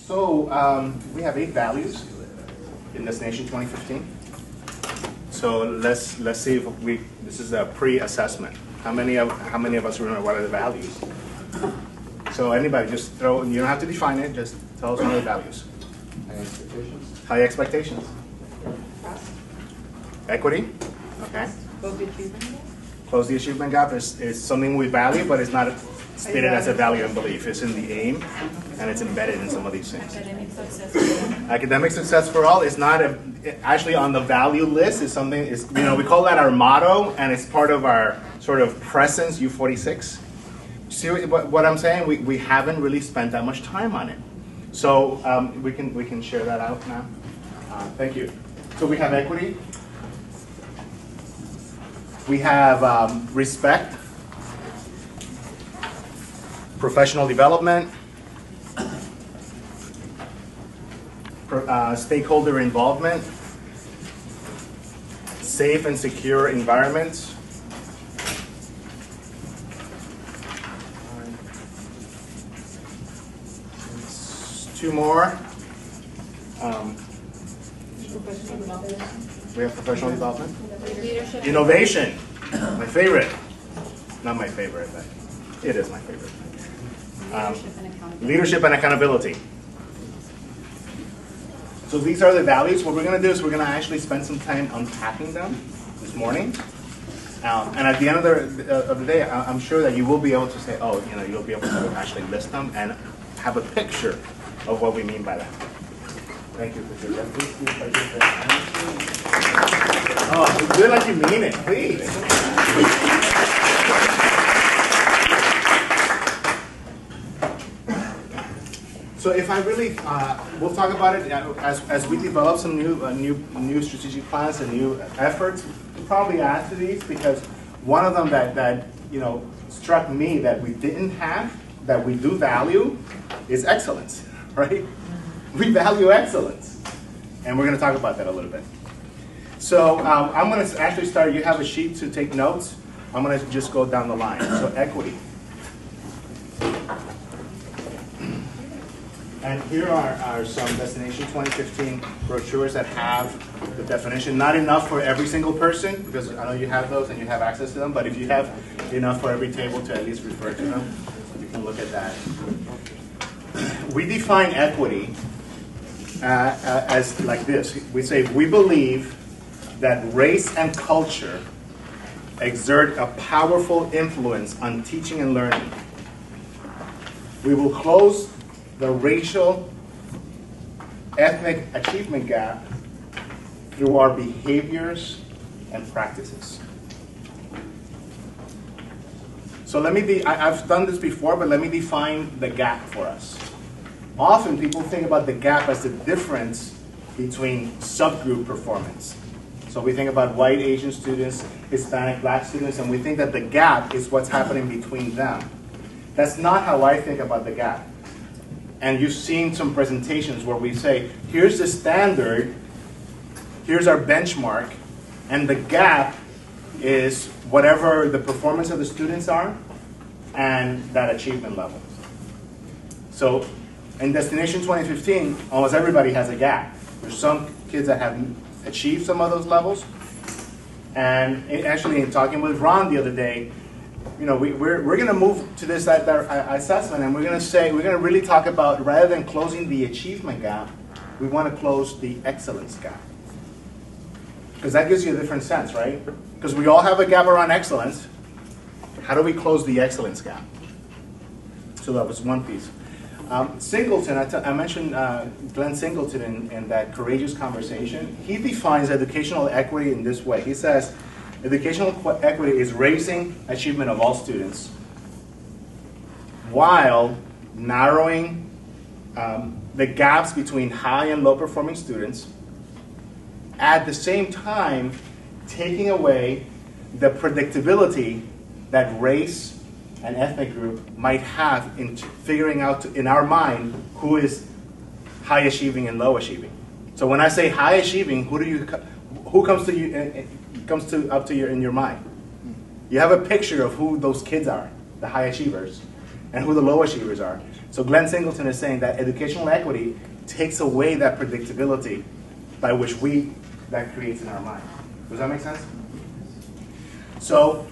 So we have 8 values in Destination 2015. So let's see if this is a pre-assessment. How many of us remember what are the values? So anybody, just throw. You don't have to define it. Just tell us what are the values. High expectations. High expectations. Equity. Okay. Close the achievement gap is something we value, but it's not stated as a value and belief. It's in the aim, and it's embedded in some of these things. Academic success for all. Academic success for all is not actually on the value list. Is something we call that our motto, and it's part of our sort of presence. U46. See what I'm saying? We haven't really spent that much time on it, so we can share that out now. Thank you. So we have equity. We have respect, professional development, stakeholder involvement, safe and secure environments, two more. We have professional development. Leadership. Innovation, my favorite. Not my favorite, but it is my favorite. Leadership and accountability. So these are the values. What we're going to do is we're going to actually spend some time unpacking them this morning. And at the end of the day, I'm sure that you will be able to say, oh, you'll be able to actually list them and have a picture of what we mean by that. Thank you, Patricia. Oh, do it like you mean it, please. So if I really, we'll talk about it as we develop some new strategic plans and new efforts. We'll probably add to these because one of them that struck me that we didn't have, that we do value, is excellence, right? We value excellence, and we're going to talk about that a little bit. So I'm going to actually start. You have a sheet to take notes. I'm going to just go down the line. So equity. And here are some Destination 2015 brochures that have the definition. Not enough for every single person, because I know you have those and you have access to them, but if you have enough for every table to at least refer to them, you can look at that. We define equity as like this. We say, we believe that race and culture exert a powerful influence on teaching and learning. We will close the racial, ethnic achievement gap through our behaviors and practices. So I've done this before, but let me define the gap for us. Often people think about the gap as the difference between subgroup performance. So we think about white, Asian students, Hispanic, Black students, and we think that the gap is what's happening between them. That's not how I think about the gap. And you've seen some presentations where we say, here's the standard, here's our benchmark, and the gap is whatever the performance of the students are and that achievement level. So in Destination 2015, almost everybody has a gap. There's some kids that have achieved some of those levels. And actually, in talking with Ron the other day, we're going to move to this assessment, and we're going to really talk about, rather than closing the achievement gap, we want to close the excellence gap. Because that gives you a different sense, right? Because we all have a gap around excellence. How do we close the excellence gap? So that was one piece. Singleton, I mentioned Glenn Singleton in that courageous conversation. He defines educational equity in this way. He says, educational equity is raising achievement of all students while narrowing the gaps between high and low performing students, at the same time taking away the predictability that race and ethnic group might have in figuring out, in our mind, who is high achieving and low achieving. So when I say high achieving, who comes to you? Up to you in your mind. You have a picture of who those kids are, the high achievers, and who the low achievers are. So Glenn Singleton is saying that educational equity takes away that predictability by which that creates in our mind. Does that make sense? So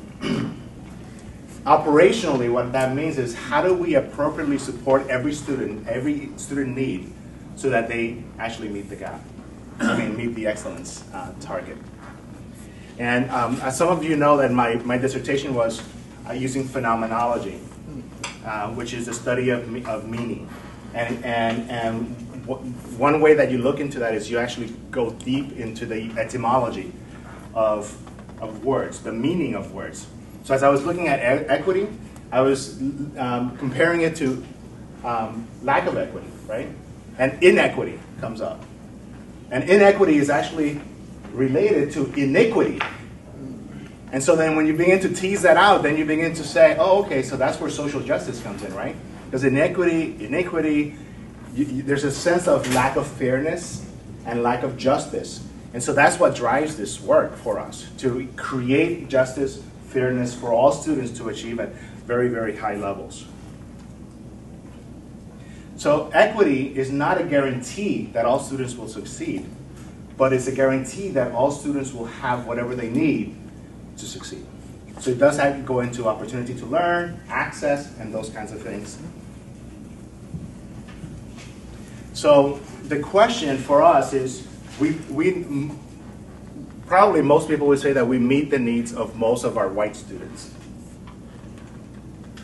operationally, what that means is how do we appropriately support every student need so that they actually meet the gap, meet the excellence target. And as some of you know, that my dissertation was using phenomenology, which is the study of meaning. And one way that you look into that is you actually go deep into the etymology of words, the meaning of words. So as I was looking at equity, I was comparing it to lack of equity, right? And inequity comes up. And inequity is actually related to iniquity. And so then when you begin to tease that out, then you begin to say, oh, okay, so that's where social justice comes in, right? Because iniquity, there's a sense of lack of fairness and lack of justice. And so that's what drives this work for us, to create justice, fairness for all students to achieve at very, very high levels. So equity is not a guarantee that all students will succeed, but it's a guarantee that all students will have whatever they need to succeed. So it does have to go into opportunity to learn, access, and those kinds of things. So the question for us is, we probably most people would say that we meet the needs of most of our white students.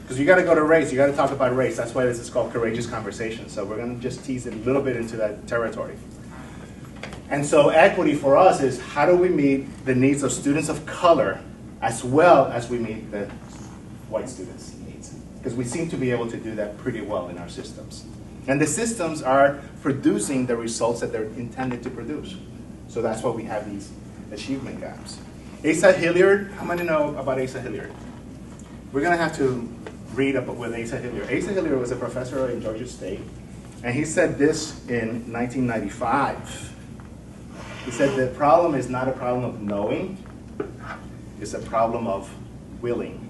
Because you got to go to race, you got to talk about race. That's why this is called Courageous Conversation. So we're going to just tease it a little bit into that territory. And so equity for us is how do we meet the needs of students of color as well as we meet the white students' needs? Because we seem to be able to do that pretty well in our systems. And the systems are producing the results that they're intended to produce. So that's why we have these achievement gaps. Asa Hilliard, how many know about Asa Hilliard? We're going to have to read up with Asa Hilliard. Asa Hilliard was a professor in Georgia State, and he said this in 1995. He said the problem is not a problem of knowing, it's a problem of willing.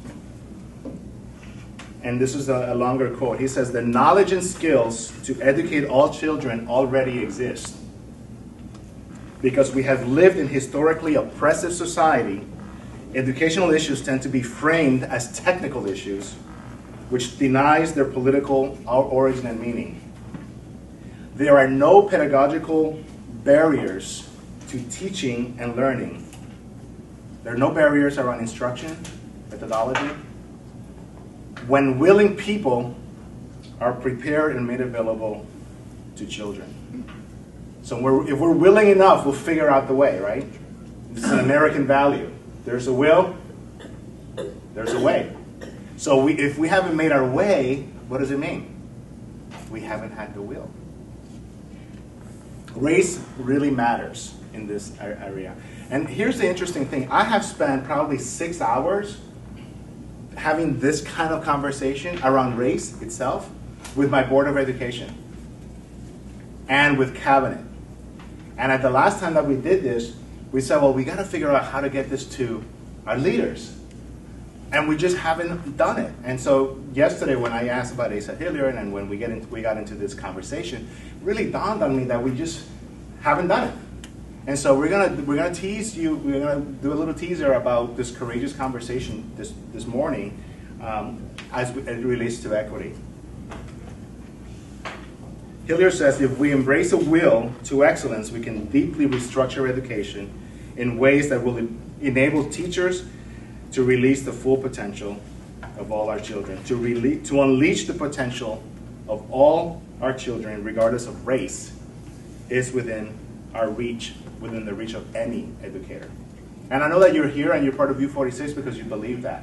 And this is a longer quote. He says, the knowledge and skills to educate all children already exist. Because we have lived in historically oppressive society, educational issues tend to be framed as technical issues, which denies their political origin and meaning. There are no pedagogical barriers to teaching and learning. There are no barriers around instruction, methodology, when willing people are prepared and made available to children. So if we're willing enough, we'll figure out the way, right? It's an American value. There's a will, there's a way. So if we haven't made our way, what does it mean? We haven't had the will. Race really matters in this area. And here's the interesting thing. I have spent probably 6 hours having this kind of conversation around race itself with my Board of Education and with Cabinet. And at the last time that we did this, we said, well, we got to figure out how to get this to our leaders. And we just haven't done it. And so yesterday when I asked about Asa Hilliard and when we got into this conversation, it really dawned on me that we just haven't done it. And so we're gonna tease you. We're gonna do a little teaser about this courageous conversation this morning, as it relates to equity. Hilliard says, if we embrace a will to excellence, we can deeply restructure education in ways that will enable teachers to release the full potential of all our children, to unleash the potential of all our children, regardless of race, is within our reach, within the reach of any educator. And I know that you're here and you're part of U46 because you believe that.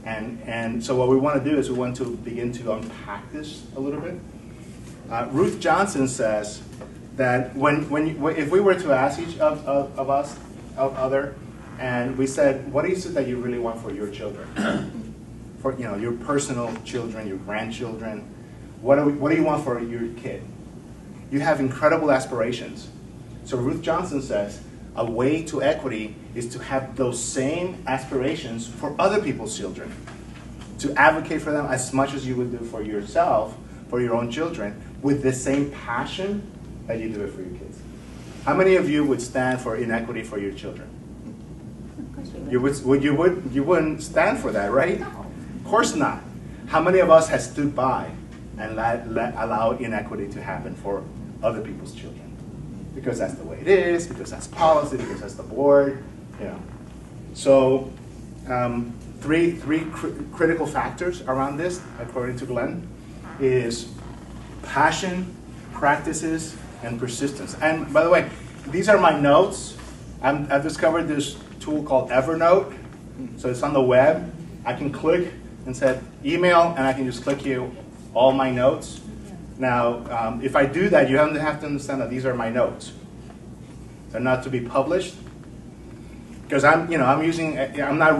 And so what we want to do is we want to begin to unpack this a little bit. Ruth Johnson says that if we were to ask each of us, and we said, what is it that you really want for your children? For your personal children, your grandchildren, what do you want for your kid? You have incredible aspirations. So Ruth Johnson says, a way to equity is to have those same aspirations for other people's children. To advocate for them as much as you would do for yourself, for your own children with the same passion that you do it for your kids? How many of you would stand for inequity for your children? You wouldn't stand for that, right? Of course not. How many of us has stood by and allowed inequity to happen for other people's children? Because that's the way it is, because that's policy, because that's the board, you know. So three critical factors around this, according to Glenn, is passion, practices, and persistence. And by the way, these are my notes. I've discovered this tool called Evernote. So it's on the web. I can click and say email, and I can just click you all my notes. Now, if I do that, you have to understand that these are my notes. They're not to be published. Because I'm not,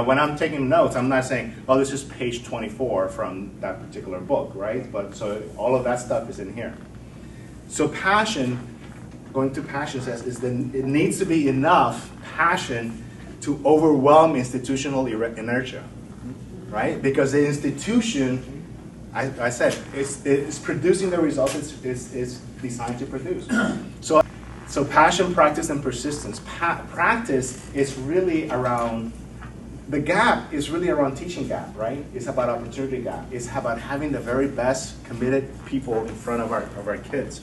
when I'm taking notes, I'm not saying, oh, this is page 24 from that particular book, right? But so all of that stuff is in here. So passion, going to passion says, it needs to be enough passion to overwhelm institutional inertia, right? Because the institution, I said, it's producing the results it's designed to produce. So passion, practice, and persistence. Practice is really around, the gap is really around teaching gap, right? It's about opportunity gap. It's about having the very best committed people in front of our kids.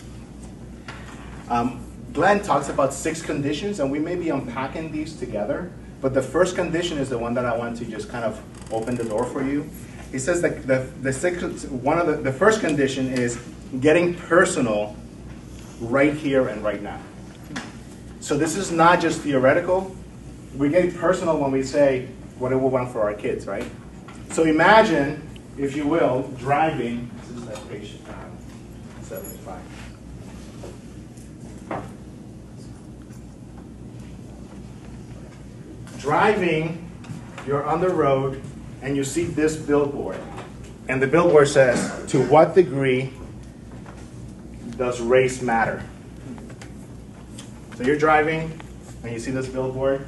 Glenn talks about 6 conditions, and we may be unpacking these together, but the first condition is the one that I want to just kind of open the door for you. He says that the first condition is getting personal right here and right now. So this is not just theoretical. We get personal when we say what do we want for our kids, right? So imagine, if you will, driving. This is that page 75. Driving, you're on the road, and you see this billboard. And the billboard says, to what degree does race matter? So you're driving, and you see this billboard,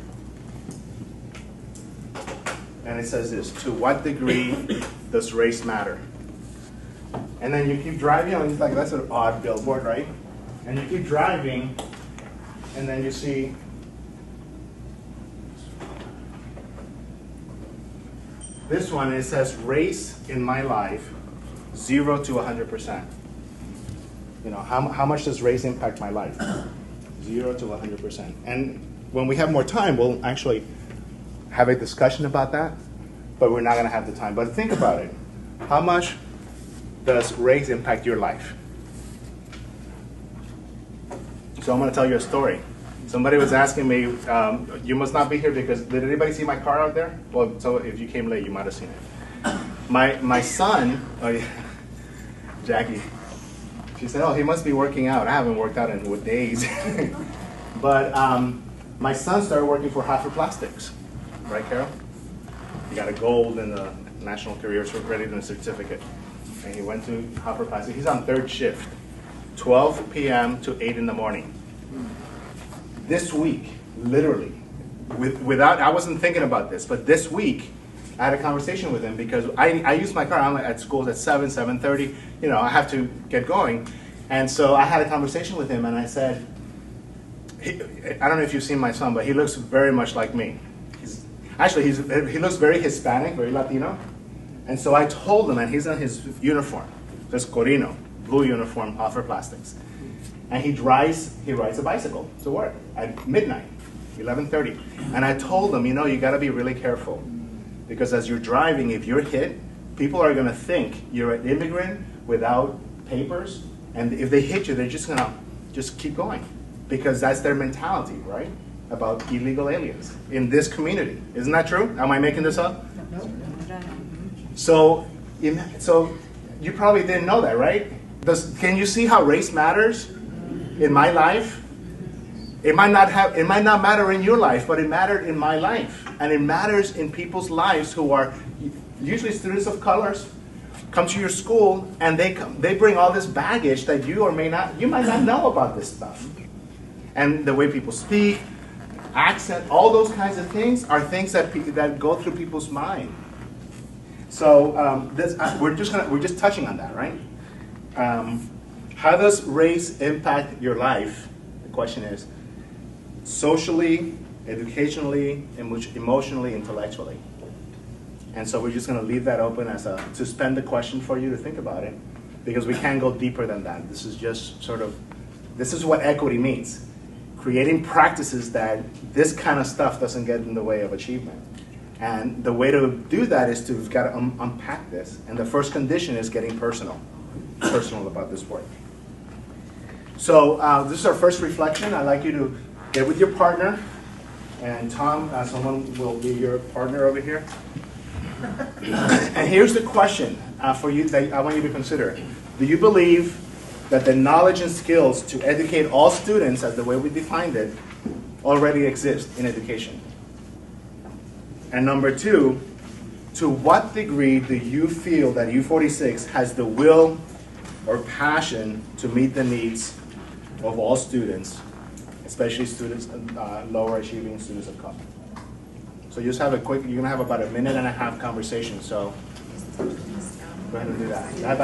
and it says this, to what degree does race matter? And then you keep driving, and it's like, that's an odd billboard, right? And you keep driving, and then you see this one, it says race in my life, 0 to 100%. You know, how much does race impact my life? 0 to 100%. And when we have more time, we'll actually have a discussion about that, but we're not going to have the time. But think about it. How much does race impact your life? So I'm going to tell you a story. Somebody was asking me, you must not be here because, did anybody see my car out there? Well, so if you came late, you might have seen it. My son, Jackie, she said, oh, he must be working out. I haven't worked out in days. But my son started working for Hoffer Plastics. Right, Carol? He got a gold in the National Career Readiness Certificate. And he went to Hoffer Plastics. He's on 3rd shift, 12 p.m. to 8 in the morning. This week, literally, without, I wasn't thinking about this, but this week, I had a conversation with him because I use my car. I'm at school at 7:30. You know, I have to get going. And so I had a conversation with him, and I said, I don't know if you've seen my son, but he looks very much like me. He looks very Hispanic, very Latino. And so I told him, and he's in his uniform, this Corino, blue uniform, Hoffer Plastics. And he rides a bicycle to work at midnight, 11:30. And I told him, you know, you got to be really careful. Because as you're driving, if you're hit, people are going to think you're an immigrant without papers. And if they hit you, they're just going to just keep going. Because that's their mentality, right? About illegal aliens in this community. Isn't that true? Am I making this up? No. So you probably didn't know that, right? Can you see how race matters in my life? It might not matter in your life, but it mattered in my life. And it matters in people's lives who are usually students of colors, come to your school, and they bring all this baggage that you might not know about this stuff. And the way people speak, accent, all those kinds of things are things that go through people's mind. So we're just touching on that, right? How does race impact your life? The question is socially, educationally, emotionally, intellectually. And so we're just going to leave that open as to spend the question for you to think about it, because we can't go deeper than that. This is just this is what equity means. Creating practices that this kind of stuff doesn't get in the way of achievement. And the way to do that is we've got to unpack this. And the first condition is getting personal about this work. So this is our first reflection. I'd like you to get with your partner. And Tom, someone will be your partner over here. And here's the question for you that I want you to consider. Do you believe that the knowledge and skills to educate all students, as the way we defined it, already exist in education? And number two, to what degree do you feel that U46 has the will or passion to meet the needs of all students, especially students, lower achieving students of color? So you just have you're going to have about a minute and a half conversation, so go ahead and do that.